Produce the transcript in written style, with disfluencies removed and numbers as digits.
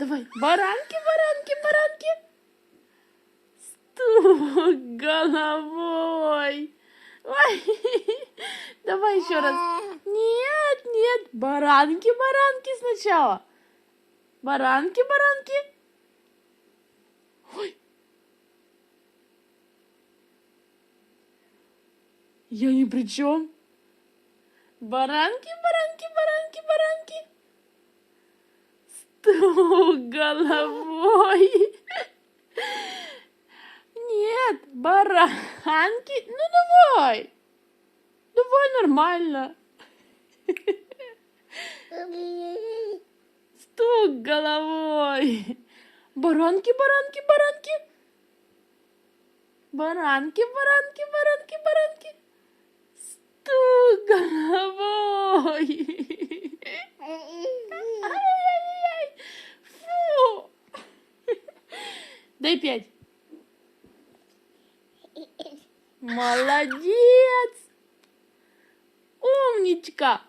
Давай, баранки, баранки, баранки. Стук головой. Ой. Давай еще раз. Нет, нет, баранки, баранки сначала. Баранки, баранки. Ой. Я ни при чем. Баранки, баранки, баранки, баранки. Стук головой. Нет, баранки. Ну давай. Давай нормально. Стук головой. Баранки, баранки, баранки. Баранки, баранки, баранки, баранки. Стук головой. Ай-яй-яй. Фу. Дай 5. Молодец. Умничка.